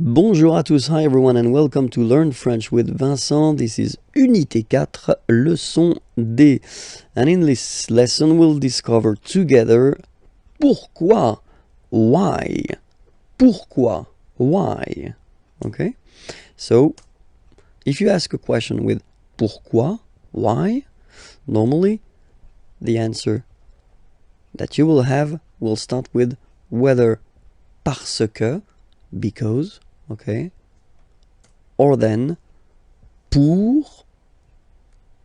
Bonjour à tous, hi everyone and welcome to Learn French with Vincent. This is Unité 4, leçon D. And in this lesson we'll discover together pourquoi, why, pourquoi, why. Okay? So, if you ask a question with pourquoi, why, normally the answer that you will have will start with whether parce que, because, okay, or then pour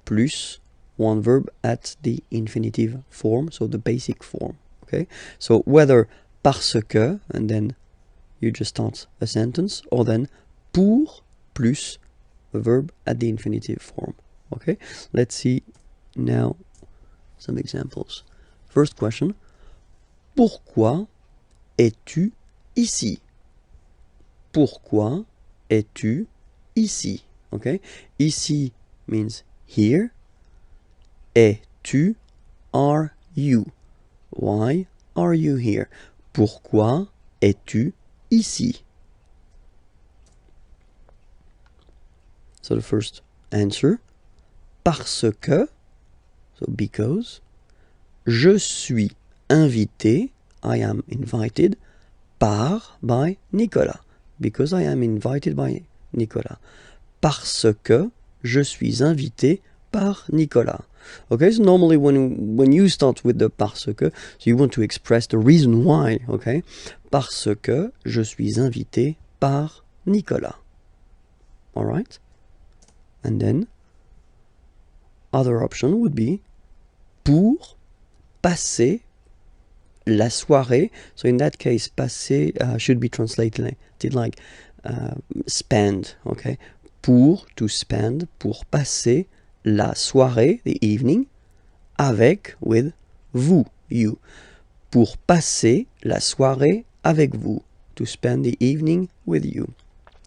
plus one verb at the infinitive form, so the basic form, okay? So whether parce que, and then you just start a sentence, or then pour plus a verb at the infinitive form, okay? Let's see now some examples. First question, pourquoi es-tu ici? Pourquoi es-tu ici? Okay? Ici means here. Es-tu, are you. Why are you here? Pourquoi es-tu ici? So the first answer, parce que, so because, je suis invité, I am invited, by Nicolas. Because I am invited by Nicolas. Parce que je suis invité par Nicolas. Okay, so normally when you start with the parce que, so you want to express the reason why, okay? Parce que je suis invité par Nicolas. Alright? And then, other option would be pour passer la soirée. So in that case, passer should be translated like spend, okay? Pour, to spend, pour passer la soirée, the evening, avec, with, vous, you. Pour passer la soirée avec vous, to spend the evening with you.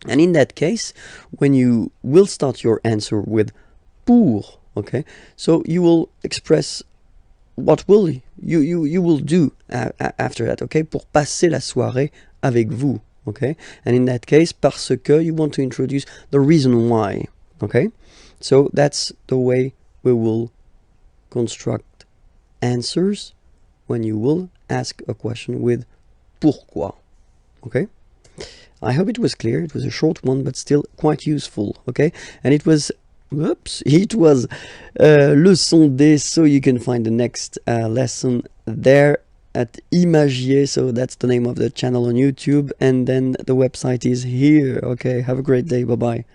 And in that case, when you will start your answer with pour, okay? So you will express what will you will do after that, okay? Pour passer la soirée avec vous, okay? And in that case, parce que, you want to introduce the reason why, okay? So that's the way we will construct answers when you will ask a question with pourquoi, okay? I hope it was clear. It was a short one, but still quite useful, okay? And it was leçon D, so you can find the next lesson there at Imagier, so that's the name of the channel on YouTube, and then the website is here, okay? Have a great day, bye-bye.